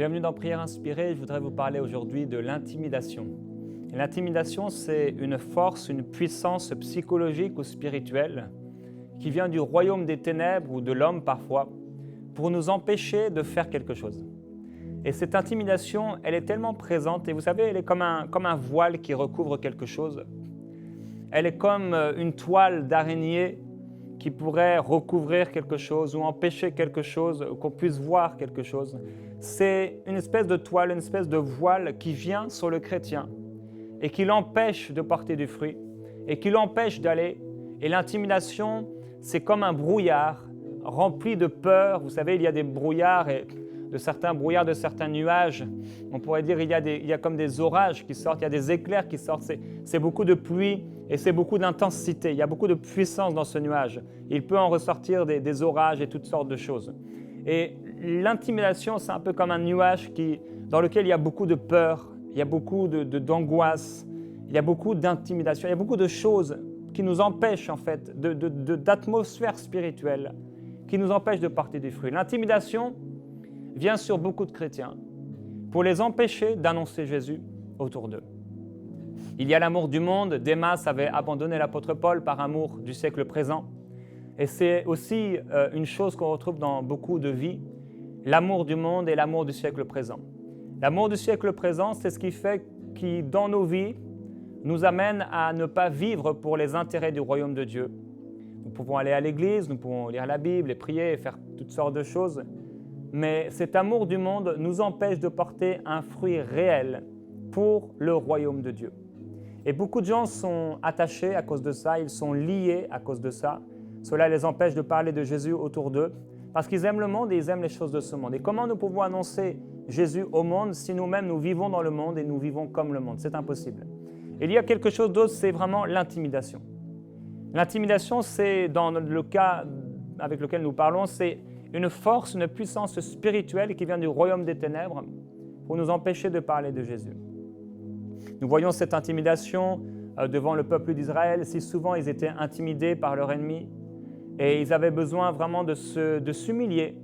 Bienvenue dans Prière Inspirée. Je voudrais vous parler aujourd'hui de l'intimidation. Et l'intimidation, c'est une force, une puissance psychologique ou spirituelle qui vient du royaume des ténèbres ou de l'homme parfois pour nous empêcher de faire quelque chose. Et cette intimidation, elle est tellement présente et vous savez, elle est comme un voile qui recouvre quelque chose. Elle est comme une toile d'araignée qui pourrait recouvrir quelque chose ou empêcher quelque chose, ou qu'on puisse voir quelque chose. C'est une espèce de toile, une espèce de voile qui vient sur le chrétien et qui l'empêche de porter du fruit et qui l'empêche d'aller. Et l'intimidation, c'est comme un brouillard rempli de peur. Vous savez, il y a des brouillards de certains nuages. On pourrait dire il y a comme des orages qui sortent, il y a des éclairs qui sortent. C'est beaucoup de pluie et c'est beaucoup d'intensité. Il y a beaucoup de puissance dans ce nuage. Il peut en ressortir des orages et toutes sortes de choses. Et l'intimidation, c'est un peu comme un nuage dans lequel il y a beaucoup de peur, il y a beaucoup d'angoisse, il y a beaucoup d'intimidation, il y a beaucoup de choses qui nous empêchent en fait, d'atmosphère spirituelle, qui nous empêchent de porter du fruit. L'intimidation vient sur beaucoup de chrétiens pour les empêcher d'annoncer Jésus autour d'eux. Il y a l'amour du monde. Démas avait abandonné l'apôtre Paul par amour du siècle présent. Et c'est aussi une chose qu'on retrouve dans beaucoup de vies, l'amour du monde et l'amour du siècle présent. L'amour du siècle présent, c'est ce qui, dans nos vies, nous amène à ne pas vivre pour les intérêts du royaume de Dieu. Nous pouvons aller à l'église, nous pouvons lire la Bible et prier et faire toutes sortes de choses, mais cet amour du monde nous empêche de porter un fruit réel pour le royaume de Dieu. Et beaucoup de gens sont attachés à cause de ça, ils sont liés à cause de ça. Cela les empêche de parler de Jésus autour d'eux parce qu'ils aiment le monde et ils aiment les choses de ce monde. Et comment nous pouvons annoncer Jésus au monde si nous-mêmes nous vivons dans le monde et nous vivons comme le monde? C'est impossible. Et il y a quelque chose d'autre, c'est vraiment l'intimidation. L'intimidation, c'est dans le cas avec lequel nous parlons, c'est une force, une puissance spirituelle qui vient du royaume des ténèbres pour nous empêcher de parler de Jésus. Nous voyons cette intimidation devant le peuple d'Israël. Si souvent ils étaient intimidés par leur ennemi et ils avaient besoin vraiment de s'humilier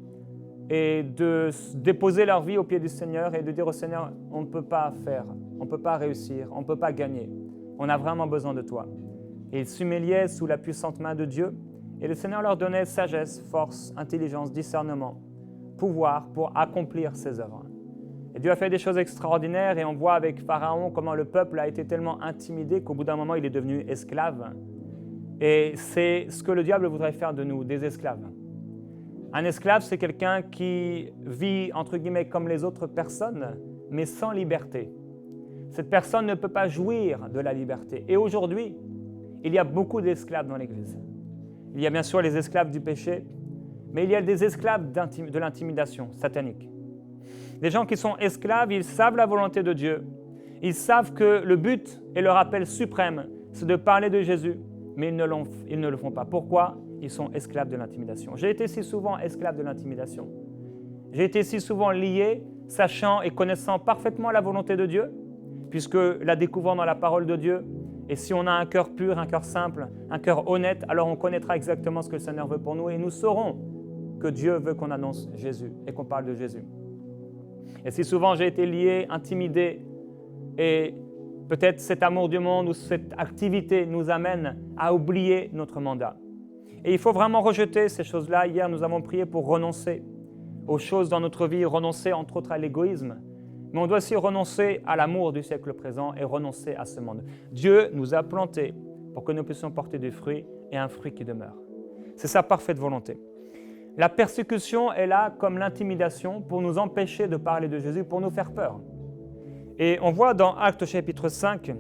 et de déposer leur vie aux pieds du Seigneur et de dire au Seigneur, on ne peut pas faire, on ne peut pas réussir, on ne peut pas gagner. On a vraiment besoin de toi. Et ils s'humiliaient sous la puissante main de Dieu et le Seigneur leur donnait sagesse, force, intelligence, discernement, pouvoir pour accomplir ses œuvres. Et Dieu a fait des choses extraordinaires et on voit avec Pharaon comment le peuple a été tellement intimidé qu'au bout d'un moment, il est devenu esclave. Et c'est ce que le diable voudrait faire de nous, des esclaves. Un esclave, c'est quelqu'un qui vit, entre guillemets, comme les autres personnes, mais sans liberté. Cette personne ne peut pas jouir de la liberté. Et aujourd'hui, il y a beaucoup d'esclaves dans l'Église. Il y a bien sûr les esclaves du péché, mais il y a des esclaves de l'intimidation satanique. Des gens qui sont esclaves, ils savent la volonté de Dieu. Ils savent que le but et leur appel suprême, c'est de parler de Jésus, mais ils ne le font pas. Pourquoi? Ils sont esclaves de l'intimidation. J'ai été si souvent esclave de l'intimidation. J'ai été si souvent lié, sachant et connaissant parfaitement la volonté de Dieu, puisque la découvrant dans la parole de Dieu, et si on a un cœur pur, un cœur simple, un cœur honnête, alors on connaîtra exactement ce que le Seigneur veut pour nous et nous saurons que Dieu veut qu'on annonce Jésus et qu'on parle de Jésus. Et si souvent j'ai été lié, intimidé, et peut-être cet amour du monde ou cette activité nous amène à oublier notre mandat. Et il faut vraiment rejeter ces choses-là. Hier, nous avons prié pour renoncer aux choses dans notre vie, renoncer entre autres à l'égoïsme. Mais on doit aussi renoncer à l'amour du siècle présent et renoncer à ce monde. Dieu nous a plantés pour que nous puissions porter du fruit et un fruit qui demeure. C'est sa parfaite volonté. La persécution est là comme l'intimidation pour nous empêcher de parler de Jésus, pour nous faire peur. Et on voit dans Actes chapitre 5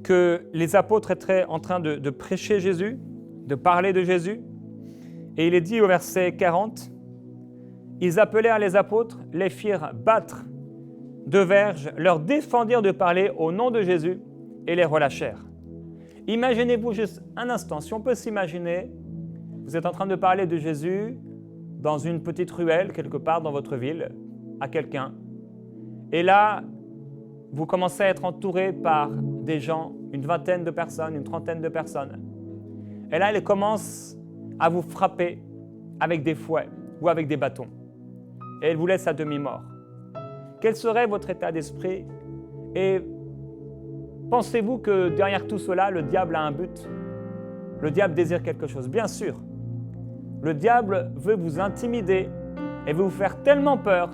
que les apôtres étaient en train de prêcher Jésus, de parler de Jésus. Et il est dit au verset 40, « Ils appelèrent les apôtres, les firent battre de verges, leur défendirent de parler au nom de Jésus et les relâchèrent. » Imaginez-vous juste un instant, si on peut s'imaginer, vous êtes en train de parler de Jésus dans une petite ruelle, quelque part dans votre ville, à quelqu'un. Et là, vous commencez à être entouré par des gens, une vingtaine de personnes, une trentaine de personnes. Et là, ils commencent à vous frapper avec des fouets ou avec des bâtons. et elle vous laisse à demi-mort. Quel serait votre état d'esprit? Et pensez-vous que derrière tout cela, le diable a un but? Le diable désire quelque chose, bien sûr. Le diable veut vous intimider et veut vous faire tellement peur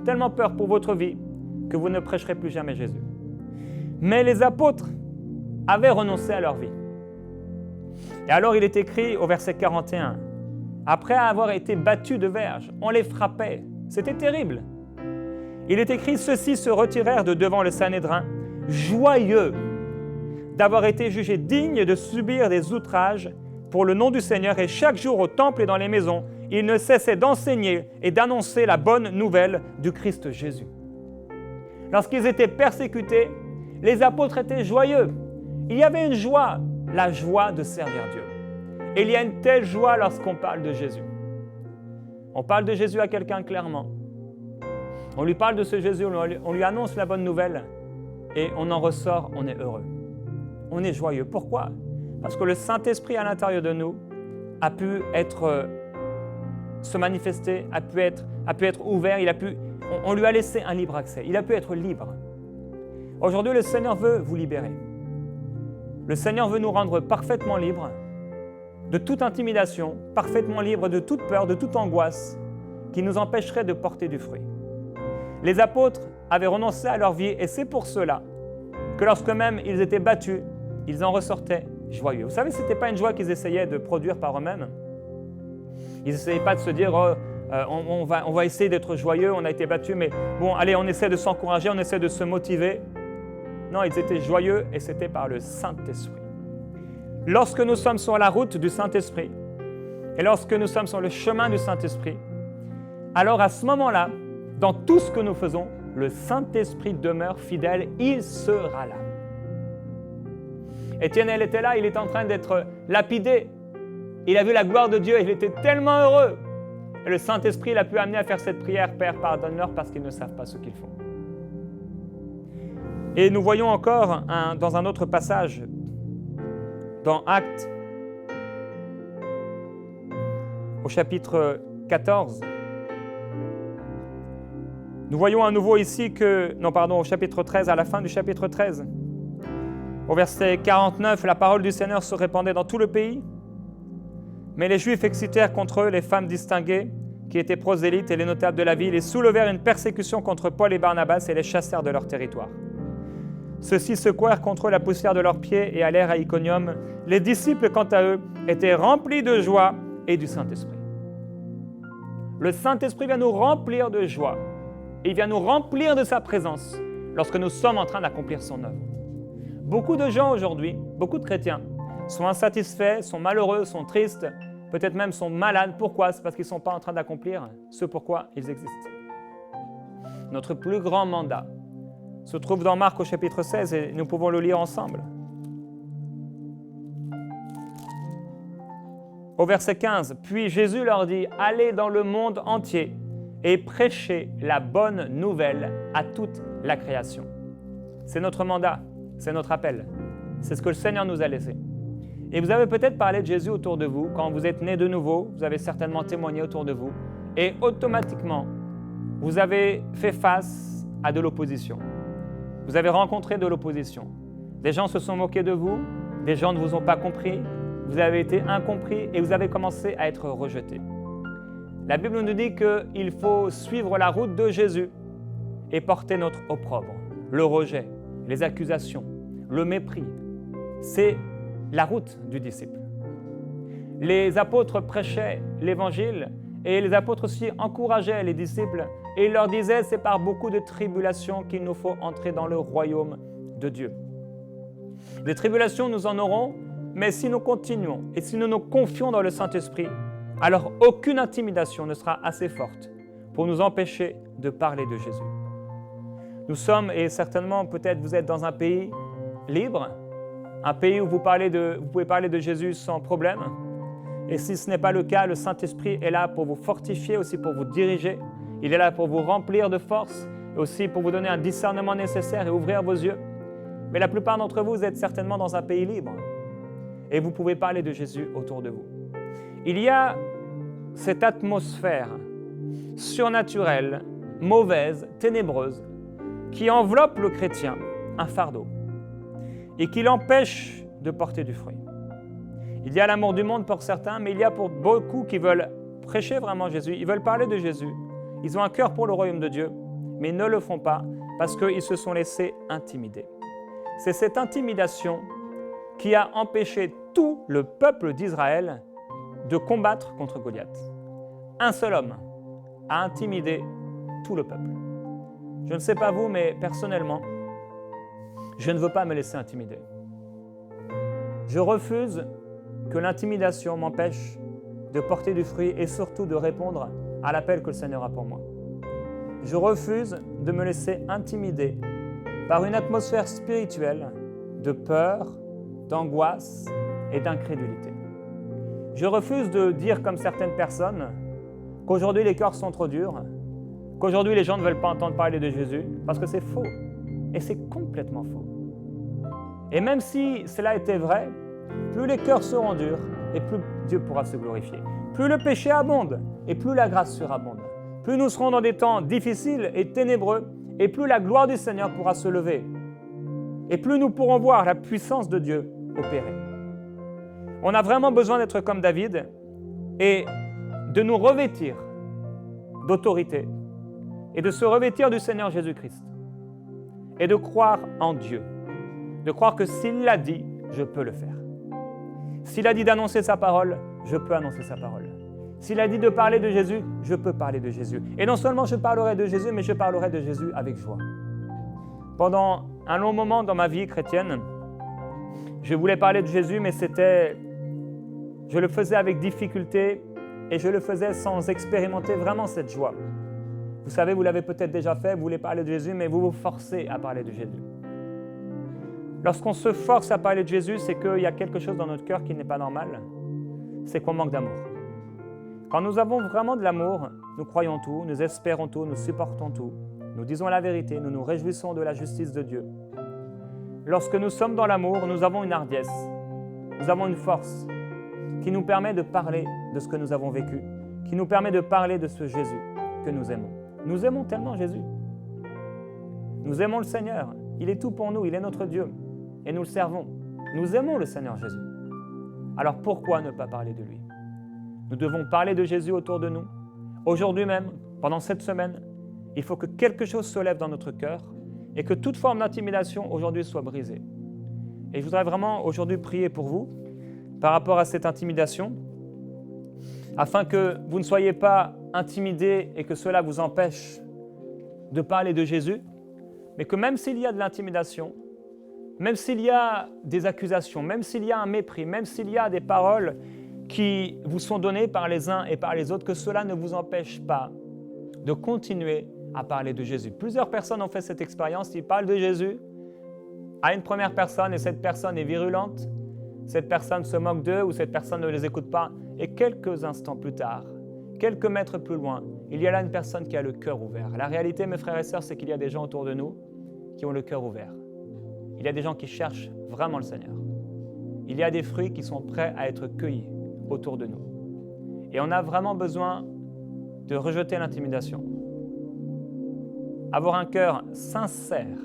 pour votre vie, que vous ne prêcherez plus jamais Jésus. Mais les apôtres avaient renoncé à leur vie. Et alors il est écrit au verset 41, « Après avoir été battus de verges, on les frappait. » C'était terrible. Il est écrit, « Ceux-ci se retirèrent de devant le Sanhédrin, joyeux d'avoir été jugés dignes de subir des outrages pour le nom du Seigneur, et chaque jour au temple et dans les maisons, ils ne cessaient d'enseigner et d'annoncer la bonne nouvelle du Christ Jésus. » Lorsqu'ils étaient persécutés, les apôtres étaient joyeux. Il y avait une joie, la joie de servir Dieu. Et il y a une telle joie lorsqu'on parle de Jésus. On parle de Jésus à quelqu'un clairement. On lui parle de ce Jésus, on lui annonce la bonne nouvelle et on en ressort, on est heureux. On est joyeux. Pourquoi? Parce que le Saint-Esprit à l'intérieur de nous a pu se manifester, a pu être ouvert, on lui a laissé un libre accès, il a pu être libre. Aujourd'hui, le Seigneur veut vous libérer. Le Seigneur veut nous rendre parfaitement libres de toute intimidation, parfaitement libres de toute peur, de toute angoisse qui nous empêcherait de porter du fruit. Les apôtres avaient renoncé à leur vie et c'est pour cela que lorsque même ils étaient battus, ils en ressortaient joyeux. Vous savez, ce n'était pas une joie qu'ils essayaient de produire par eux-mêmes. Ils n'essayaient pas de se dire on va essayer d'être joyeux, on a été battus, mais bon, allez, on essaie de s'encourager, on essaie de se motiver. Non, ils étaient joyeux et c'était par le Saint-Esprit. Lorsque nous sommes sur la route du Saint-Esprit et lorsque nous sommes sur le chemin du Saint-Esprit, alors à ce moment-là, dans tout ce que nous faisons, le Saint-Esprit demeure fidèle, il sera là. Étienne, elle était là, il était en train d'être lapidé. Il a vu la gloire de Dieu, il était tellement heureux. Et le Saint-Esprit l'a pu amener à faire cette prière, « Père, pardonne-leur parce qu'ils ne savent pas ce qu'ils font. » Et nous voyons encore dans un autre passage, dans Actes, au chapitre 14, nous voyons à nouveau ici au chapitre 13, à la fin du chapitre 13, au verset 49, la parole du Seigneur se répandait dans tout le pays, mais les Juifs excitèrent contre eux les femmes distinguées qui étaient prosélytes et les notables de la ville et soulevèrent une persécution contre Paul et Barnabas et les chassèrent de leur territoire. Ceux-ci secouèrent contre eux la poussière de leurs pieds et allèrent à Iconium. Les disciples, quant à eux, étaient remplis de joie et du Saint-Esprit. Le Saint-Esprit vient nous remplir de joie et il vient nous remplir de sa présence lorsque nous sommes en train d'accomplir son œuvre. Beaucoup de gens aujourd'hui, beaucoup de chrétiens, sont insatisfaits, sont malheureux, sont tristes, peut-être même sont malades. Pourquoi? C'est parce qu'ils ne sont pas en train d'accomplir ce pourquoi ils existent. Notre plus grand mandat se trouve dans Marc au chapitre 16 et nous pouvons le lire ensemble. Au verset 15, « Puis Jésus leur dit, « Allez dans le monde entier et prêchez la bonne nouvelle à toute la création. » C'est notre mandat, c'est notre appel. C'est ce que le Seigneur nous a laissé. Et vous avez peut-être parlé de Jésus autour de vous. Quand vous êtes né de nouveau, vous avez certainement témoigné autour de vous. Et automatiquement, vous avez fait face à de l'opposition. Vous avez rencontré de l'opposition. Des gens se sont moqués de vous, des gens ne vous ont pas compris, vous avez été incompris et vous avez commencé à être rejeté. La Bible nous dit qu'il faut suivre la route de Jésus et porter notre opprobre, le rejet, les accusations, le mépris. C'est la route du disciple. Les apôtres prêchaient l'Évangile et les apôtres aussi encourageaient les disciples et ils leur disaient « c'est par beaucoup de tribulations qu'il nous faut entrer dans le royaume de Dieu ». Des tribulations, nous en aurons, mais si nous continuons et si nous nous confions dans le Saint-Esprit, alors aucune intimidation ne sera assez forte pour nous empêcher de parler de Jésus. Nous sommes, et certainement peut-être vous êtes dans un pays libre, un pays où vous pouvez parler de Jésus sans problème. Et si ce n'est pas le cas, le Saint-Esprit est là pour vous fortifier, aussi pour vous diriger. Il est là pour vous remplir de force, et aussi pour vous donner un discernement nécessaire et ouvrir vos yeux. Mais la plupart d'entre vous êtes certainement dans un pays libre. Et vous pouvez parler de Jésus autour de vous. Il y a cette atmosphère surnaturelle mauvaise, ténébreuse, qui enveloppe le chrétien, un fardeau, et qui l'empêche de porter du fruit. Il y a l'amour du monde pour certains, mais il y a pour beaucoup qui veulent prêcher vraiment Jésus, ils veulent parler de Jésus, ils ont un cœur pour le royaume de Dieu, mais ils ne le font pas parce qu'ils se sont laissés intimider. C'est cette intimidation qui a empêché tout le peuple d'Israël de combattre contre Goliath. Un seul homme a intimidé tout le peuple. Je ne sais pas vous, mais personnellement, je ne veux pas me laisser intimider. Je refuse que l'intimidation m'empêche de porter du fruit et surtout de répondre à l'appel que le Seigneur a pour moi. Je refuse de me laisser intimider par une atmosphère spirituelle de peur, d'angoisse et d'incrédulité. Je refuse de dire comme certaines personnes qu'aujourd'hui les cœurs sont trop durs, qu'aujourd'hui les gens ne veulent pas entendre parler de Jésus, parce que c'est faux. Et c'est complètement faux. Et même si cela était vrai, plus les cœurs seront durs et plus Dieu pourra se glorifier. Plus le péché abonde et plus la grâce surabonde. Plus nous serons dans des temps difficiles et ténébreux et plus la gloire du Seigneur pourra se lever. Et plus nous pourrons voir la puissance de Dieu opérer. On a vraiment besoin d'être comme David et de nous revêtir d'autorité et de se revêtir du Seigneur Jésus-Christ et de croire en Dieu, de croire que s'il l'a dit, je peux le faire. S'il a dit d'annoncer sa parole, je peux annoncer sa parole. S'il a dit de parler de Jésus, je peux parler de Jésus. Et non seulement je parlerai de Jésus, mais je parlerai de Jésus avec joie. Pendant un long moment dans ma vie chrétienne, je voulais parler de Jésus, mais je le faisais avec difficulté et je le faisais sans expérimenter vraiment cette joie. Vous savez, vous l'avez peut-être déjà fait, vous voulez parler de Jésus, mais vous vous forcez à parler de Jésus. Lorsqu'on se force à parler de Jésus, c'est qu'il y a quelque chose dans notre cœur qui n'est pas normal. C'est qu'on manque d'amour. Quand nous avons vraiment de l'amour, nous croyons tout, nous espérons tout, nous supportons tout. Nous disons la vérité, nous nous réjouissons de la justice de Dieu. Lorsque nous sommes dans l'amour, nous avons une hardiesse, nous avons une force qui nous permet de parler de ce que nous avons vécu, qui nous permet de parler de ce Jésus que nous aimons. Nous aimons tellement Jésus. Nous aimons le Seigneur. Il est tout pour nous, il est notre Dieu. Et nous le servons. Nous aimons le Seigneur Jésus. Alors pourquoi ne pas parler de lui? Nous devons parler de Jésus autour de nous. Aujourd'hui même, pendant cette semaine, il faut que quelque chose se lève dans notre cœur et que toute forme d'intimidation aujourd'hui soit brisée. Et je voudrais vraiment aujourd'hui prier pour vous par rapport à cette intimidation, afin que vous ne soyez pas intimidés et que cela vous empêche de parler de Jésus, mais que même s'il y a de l'intimidation, même s'il y a des accusations, même s'il y a un mépris, même s'il y a des paroles qui vous sont données par les uns et par les autres, que cela ne vous empêche pas de continuer à parler de Jésus. Plusieurs personnes ont fait cette expérience, ils parlent de Jésus à une première personne et cette personne est virulente, cette personne se moque d'eux ou cette personne ne les écoute pas et quelques instants plus tard, quelques mètres plus loin, il y a là une personne qui a le cœur ouvert. La réalité, mes frères et sœurs, c'est qu'il y a des gens autour de nous qui ont le cœur ouvert. Il y a des gens qui cherchent vraiment le Seigneur. Il y a des fruits qui sont prêts à être cueillis autour de nous. Et on a vraiment besoin de rejeter l'intimidation. Avoir un cœur sincère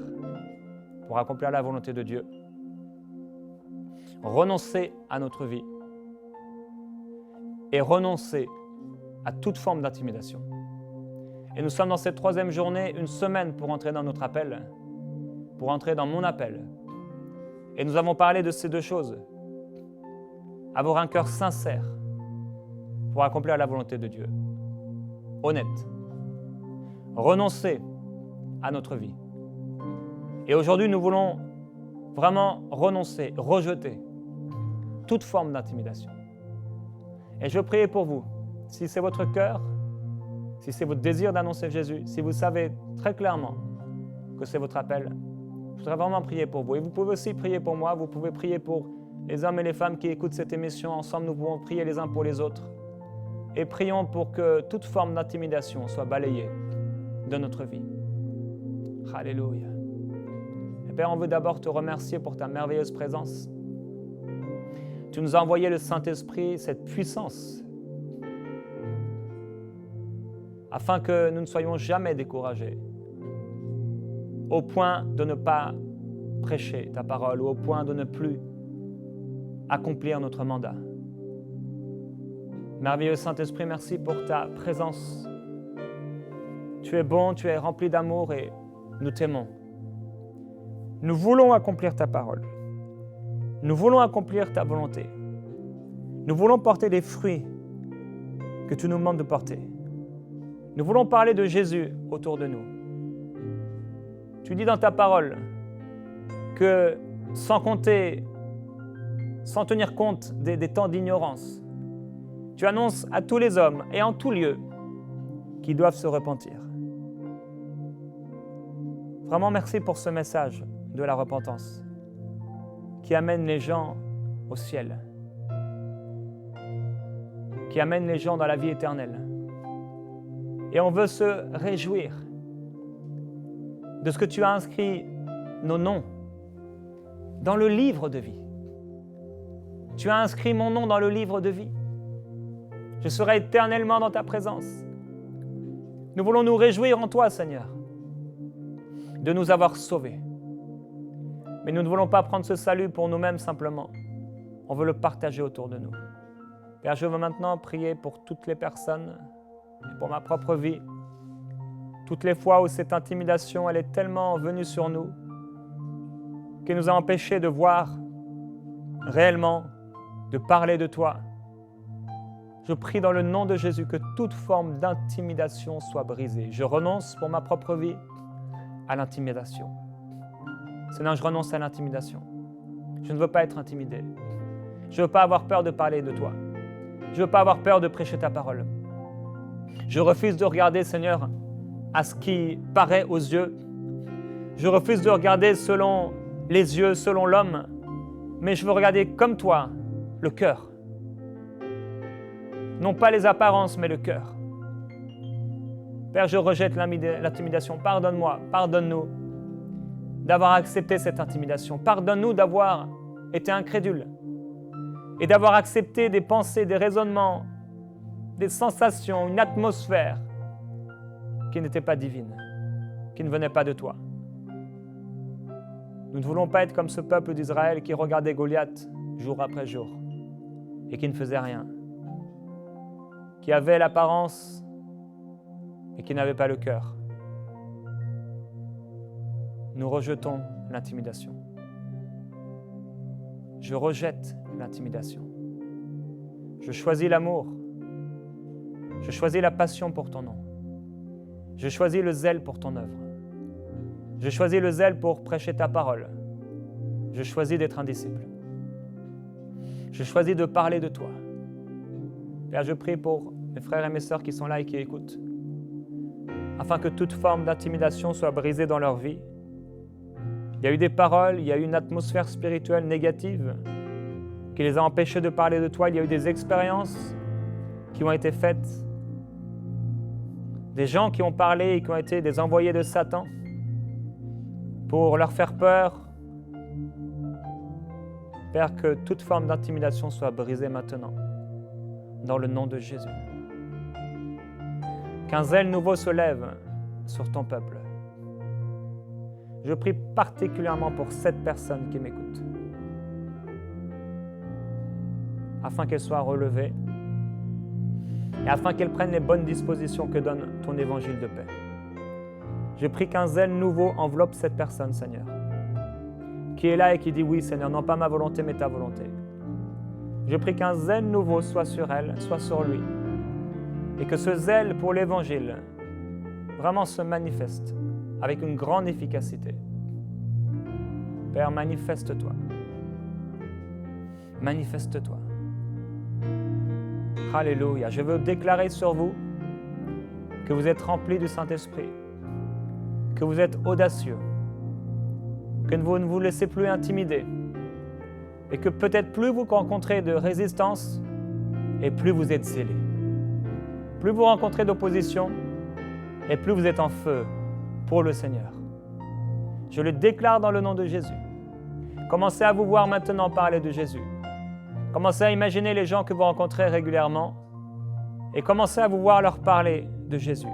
pour accomplir la volonté de Dieu. Renoncer à notre vie. Et renoncer à toute forme d'intimidation. Et nous sommes dans cette troisième journée, une semaine pour entrer dans notre appel, pour entrer dans mon appel. Et nous avons parlé de ces deux choses. Avoir un cœur sincère pour accomplir la volonté de Dieu. Honnête. Renoncer à notre vie. Et aujourd'hui, nous voulons vraiment renoncer, rejeter toute forme d'intimidation. Et je prie pour vous, si c'est votre cœur, si c'est votre désir d'annoncer Jésus, si vous savez très clairement que c'est votre appel, je voudrais vraiment prier pour vous. Et vous pouvez aussi prier pour moi, vous pouvez prier pour les hommes et les femmes qui écoutent cette émission. Ensemble, nous pouvons prier les uns pour les autres. Et prions pour que toute forme d'intimidation soit balayée de notre vie. Alléluia. Et Père, on veut d'abord te remercier pour ta merveilleuse présence. Tu nous as envoyé le Saint-Esprit, cette puissance afin que nous ne soyons jamais découragés, au point de ne pas prêcher ta parole ou au point de ne plus accomplir notre mandat. Merveilleux Saint-Esprit, merci pour ta présence. Tu es bon, tu es rempli d'amour et nous t'aimons. Nous voulons accomplir ta parole. Nous voulons accomplir ta volonté. Nous voulons porter les fruits que tu nous demandes de porter. Nous voulons parler de Jésus autour de nous. Tu dis dans ta parole que sans tenir compte des temps d'ignorance, tu annonces à tous les hommes et en tout lieu qu'ils doivent se repentir. Vraiment, merci pour ce message de la repentance qui amène les gens au ciel, qui amène les gens dans la vie éternelle. Et on veut se réjouir de ce que tu as inscrit nos noms dans le livre de vie. Tu as inscrit mon nom dans le livre de vie. Je serai éternellement dans ta présence. Nous voulons nous réjouir en toi, Seigneur, de nous avoir sauvés. Mais nous ne voulons pas prendre ce salut pour nous-mêmes simplement. On veut le partager autour de nous. Père, je veux maintenant prier pour toutes les personnes et pour ma propre vie. Toutes les fois où cette intimidation, elle est tellement venue sur nous qu'elle nous a empêchés de voir réellement, de parler de toi. Je prie dans le nom de Jésus que toute forme d'intimidation soit brisée. Je renonce pour ma propre vie à l'intimidation. Seigneur, je renonce à l'intimidation. Je ne veux pas être intimidé. Je ne veux pas avoir peur de parler de toi. Je ne veux pas avoir peur de prêcher ta parole. Je refuse de regarder, Seigneur, à ce qui paraît aux yeux. Je refuse de regarder selon les yeux, selon l'homme, mais je veux regarder comme toi, le cœur. Non pas les apparences, mais le cœur. Père, je rejette l'intimidation. Pardonne-moi, pardonne-nous d'avoir accepté cette intimidation. Pardonne-nous d'avoir été incrédule et d'avoir accepté des pensées, des raisonnements, des sensations, une atmosphère qui n'était pas divine, qui ne venait pas de toi. Nous ne voulons pas être comme ce peuple d'Israël qui regardait Goliath jour après jour et qui ne faisait rien, qui avait l'apparence et qui n'avait pas le cœur. Nous rejetons l'intimidation. Je rejette l'intimidation. Je choisis l'amour. Je choisis la passion pour ton nom. Je choisis le zèle pour ton œuvre. Je choisis le zèle pour prêcher ta parole. Je choisis d'être un disciple. Je choisis de parler de toi. Père, je prie pour mes frères et mes sœurs qui sont là et qui écoutent, afin que toute forme d'intimidation soit brisée dans leur vie. Il y a eu des paroles, il y a eu une atmosphère spirituelle négative qui les a empêchés de parler de toi. Il y a eu des expériences qui ont été faites, des gens qui ont parlé et qui ont été des envoyés de Satan pour leur faire peur. Père, que toute forme d'intimidation soit brisée maintenant, dans le nom de Jésus. Qu'un zèle nouveau se lève sur ton peuple. Je prie particulièrement pour cette personne qui m'écoute, afin qu'elle soit relevée et afin qu'elle prenne les bonnes dispositions que donne ton évangile de paix. Je prie qu'un zèle nouveau enveloppe cette personne, Seigneur, qui est là et qui dit « Oui, Seigneur, non pas ma volonté, mais ta volonté ». Je prie qu'un zèle nouveau soit sur elle, soit sur lui, et que ce zèle pour l'Évangile vraiment se manifeste avec une grande efficacité. Père, manifeste-toi. Manifeste-toi. Alléluia. Je veux déclarer sur vous que vous êtes remplis du Saint-Esprit, que vous êtes audacieux, que vous ne vous laissez plus intimider et que peut-être plus vous rencontrez de résistance et plus vous êtes zélés. Plus vous rencontrez d'opposition et plus vous êtes en feu pour le Seigneur. Je le déclare dans le nom de Jésus. Commencez à vous voir maintenant parler de Jésus. Commencez à imaginer les gens que vous rencontrez régulièrement et commencez à vous voir leur parler de Jésus.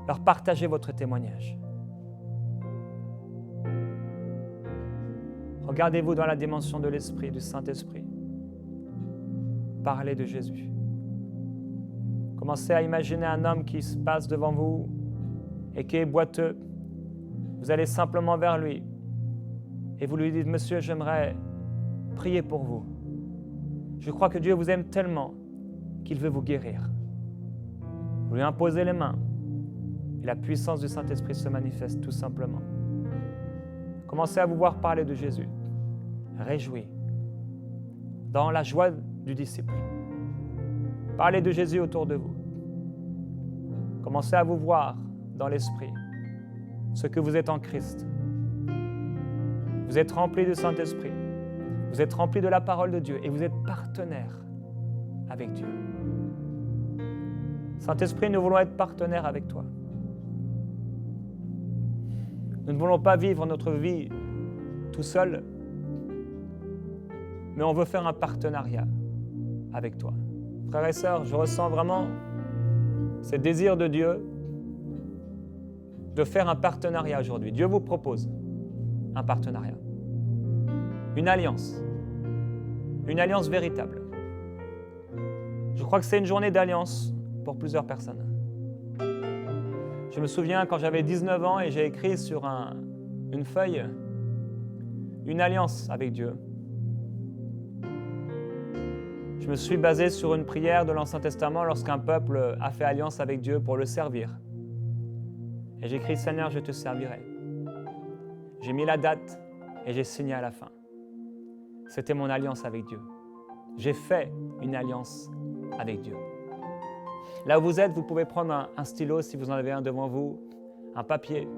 Leur partagez votre témoignage. Regardez-vous dans la dimension de l'Esprit, du Saint-Esprit. Parlez de Jésus. Commencez à imaginer un homme qui se passe devant vous et qui est boiteux. Vous allez simplement vers lui et vous lui dites « Monsieur, j'aimerais prier pour vous. Je crois que Dieu vous aime tellement qu'il veut vous guérir. » Vous lui imposez les mains et la puissance du Saint-Esprit se manifeste tout simplement. Commencez à vous voir parler de Jésus. Réjouis dans la joie du disciple. Parlez de Jésus autour de vous. Commencez à vous voir dans l'Esprit ce que vous êtes en Christ. Vous êtes rempli du Saint-Esprit. Vous êtes rempli de la parole de Dieu et vous êtes partenaire avec Dieu. Saint-Esprit, nous voulons être partenaires avec toi. Nous ne voulons pas vivre notre vie tout seul, mais on veut faire un partenariat avec toi. Frères et sœurs, je ressens vraiment ce désir de Dieu de faire un partenariat aujourd'hui. Dieu vous propose un partenariat, une alliance véritable. Je crois que c'est une journée d'alliance pour plusieurs personnes. Je me souviens quand j'avais 19 ans et j'ai écrit sur une feuille une alliance avec Dieu. Je me suis basé sur une prière de l'Ancien Testament lorsqu'un peuple a fait alliance avec Dieu pour le servir. Et j'ai écrit « Seigneur, je te servirai ». J'ai mis la date et j'ai signé à la fin. C'était mon alliance avec Dieu. J'ai fait une alliance avec Dieu. Là où vous êtes, vous pouvez prendre un stylo si vous en avez un devant vous, un papier.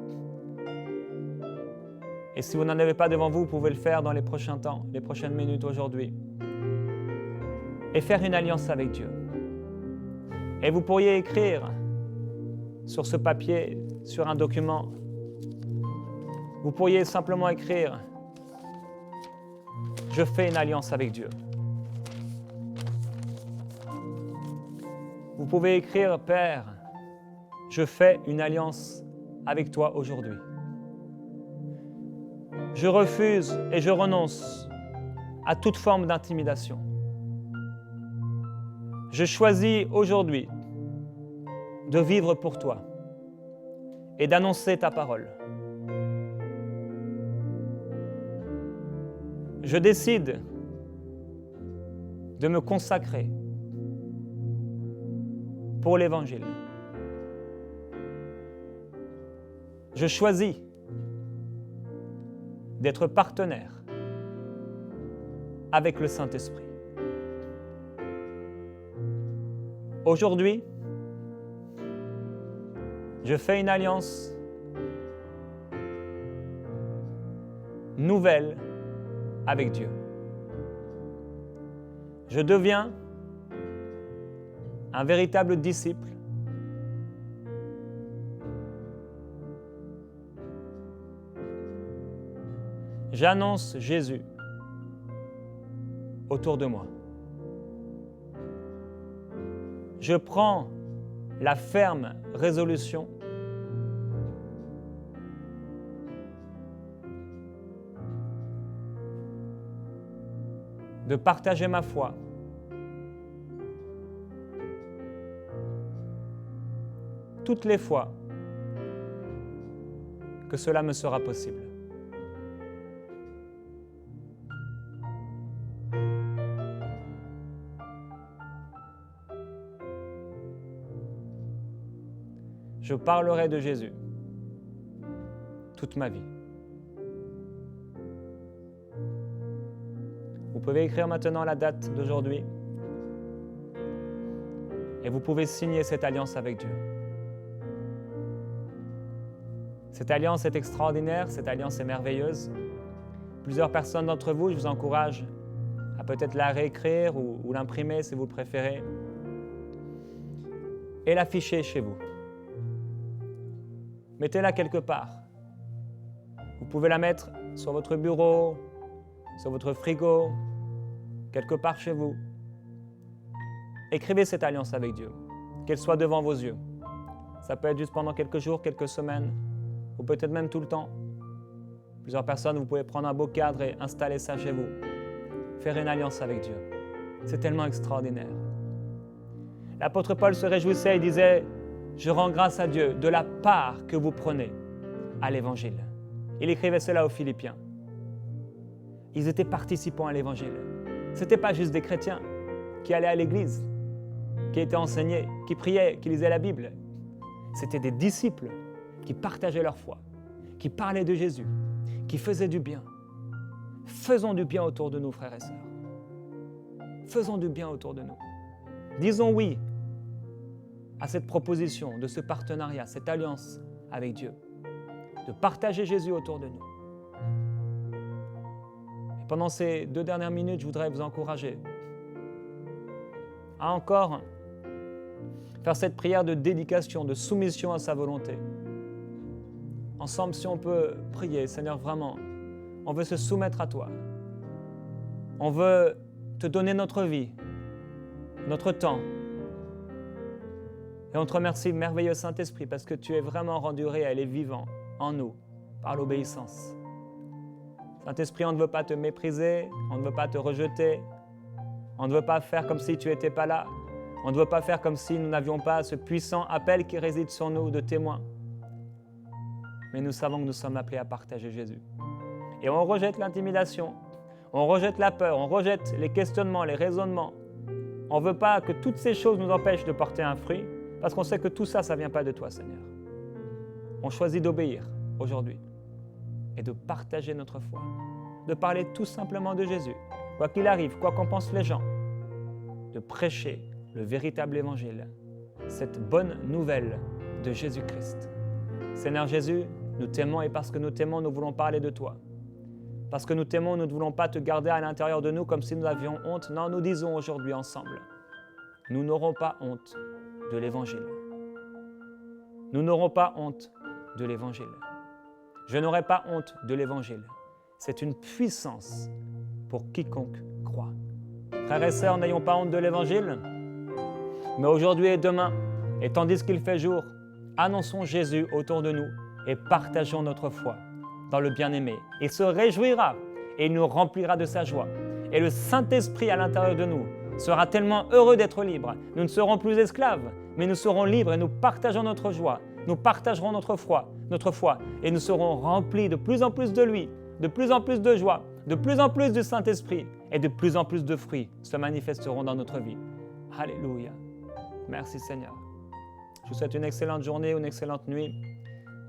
Et si vous n'en avez pas devant vous, vous pouvez le faire dans les prochains temps, les prochaines minutes aujourd'hui. Et faire une alliance avec Dieu. Et vous pourriez écrire sur ce papier, sur un document, vous pourriez simplement écrire « Je fais une alliance avec Dieu ». Vous pouvez écrire « Père, je fais une alliance avec toi aujourd'hui. Je refuse et je renonce à toute forme d'intimidation. Je choisis aujourd'hui de vivre pour toi et d'annoncer ta parole. Je décide de me consacrer pour l'Évangile. Je choisis d'être partenaire avec le Saint-Esprit. Aujourd'hui, je fais une alliance nouvelle avec Dieu. Je deviens un véritable disciple j'annonce Jésus autour de moi. Je prends la ferme résolution de partager ma foi toutes les fois que cela me sera possible. Je parlerai de Jésus toute ma vie. Vous pouvez écrire maintenant la date d'aujourd'hui et vous pouvez signer cette alliance avec Dieu. Cette alliance est extraordinaire, cette alliance est merveilleuse. Plusieurs personnes d'entre vous, je vous encourage à peut-être la réécrire ou l'imprimer si vous le préférez et l'afficher chez vous. Mettez-la quelque part. Vous pouvez la mettre sur votre bureau, sur votre frigo, quelque part chez vous. Écrivez cette alliance avec Dieu. qu'elle soit devant vos yeux. Ça peut être juste pendant quelques jours, quelques semaines, ou peut-être même tout le temps. Plusieurs personnes, vous pouvez prendre un beau cadre et installer ça chez vous. Faire une alliance avec Dieu. C'est tellement extraordinaire. L'apôtre Paul se réjouissait et disait « Je rends grâce à Dieu de la part que vous prenez à l'Évangile. » Il écrivait cela aux Philippiens. Ils étaient participants à l'Évangile. Ce n'étaient pas juste des chrétiens qui allaient à l'église, qui étaient enseignés, qui priaient, qui lisaient la Bible. C'était des disciples qui partageaient leur foi, qui parlaient de Jésus, qui faisaient du bien. Faisons du bien autour de nous, frères et sœurs. Faisons du bien autour de nous. Disons oui à cette proposition, de ce partenariat, cette alliance avec Dieu, de partager Jésus autour de nous. Et pendant ces 2 dernières minutes, je voudrais vous encourager à encore faire cette prière de dédication, de soumission à sa volonté. Ensemble, si on peut prier, Seigneur, vraiment, on veut se soumettre à toi. On veut te donner notre vie, notre temps. Et on te remercie, merveilleux Saint-Esprit, parce que tu es vraiment rendu réel et vivant en nous, par l'obéissance. Saint-Esprit, on ne veut pas te mépriser, on ne veut pas te rejeter, on ne veut pas faire comme si tu n'étais pas là, on ne veut pas faire comme si nous n'avions pas ce puissant appel qui réside sur nous de témoins. Mais nous savons que nous sommes appelés à partager Jésus. Et on rejette l'intimidation, on rejette la peur, on rejette les questionnements, les raisonnements. On ne veut pas que toutes ces choses nous empêchent de porter un fruit, parce qu'on sait que tout ça, ça ne vient pas de toi, Seigneur. On choisit d'obéir aujourd'hui et de partager notre foi, de parler tout simplement de Jésus, quoi qu'il arrive, quoi qu'en pensent les gens, de prêcher le véritable évangile, cette bonne nouvelle de Jésus-Christ. Seigneur Jésus, nous t'aimons et parce que nous t'aimons, nous voulons parler de toi. Parce que nous t'aimons, nous ne voulons pas te garder à l'intérieur de nous comme si nous avions honte. Non, nous disons aujourd'hui ensemble, nous n'aurons pas honte de l'Évangile. Nous n'aurons pas honte de l'Évangile. Je n'aurai pas honte de l'Évangile. C'est une puissance pour quiconque croit. Frères et sœurs, n'ayons pas honte de l'Évangile, mais aujourd'hui et demain, et tandis qu'il fait jour, annonçons Jésus autour de nous et partageons notre foi dans le bien-aimé. Il se réjouira et il nous remplira de sa joie. Et le Saint-Esprit à l'intérieur de nous sera tellement heureux d'être libre. Nous ne serons plus esclaves, mais nous serons libres et nous partageons notre joie. Nous partagerons notre foi et nous serons remplis de plus en plus de lui, de plus en plus de joie, de plus en plus du Saint-Esprit et de plus en plus de fruits se manifesteront dans notre vie. Alléluia. Merci Seigneur. Je vous souhaite une excellente journée, une excellente nuit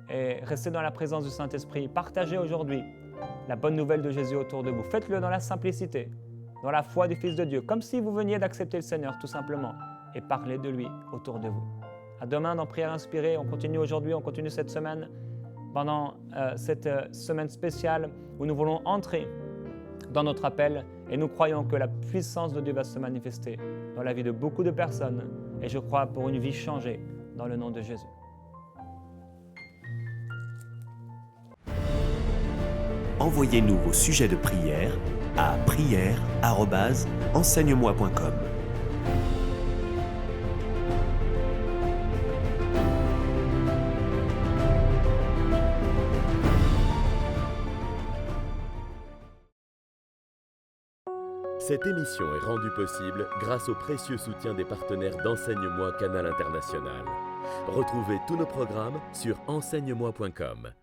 et restez dans la présence du Saint-Esprit. Partagez aujourd'hui la bonne nouvelle de Jésus autour de vous. Faites-le dans la simplicité, dans la foi du Fils de Dieu, comme si vous veniez d'accepter le Seigneur tout simplement et parlez de lui autour de vous. À demain dans Prière Inspirée. On continue aujourd'hui, on continue cette semaine pendant cette semaine spéciale où nous voulons entrer dans notre appel et nous croyons que la puissance de Dieu va se manifester dans la vie de beaucoup de personnes et je crois pour une vie changée dans le nom de Jésus. Envoyez-nous vos sujets de prière à prière@enseigne-moi.com. Cette émission est rendue possible grâce au précieux soutien des partenaires d'Enseigne-moi Canal International. Retrouvez tous nos programmes sur enseigne-moi.com.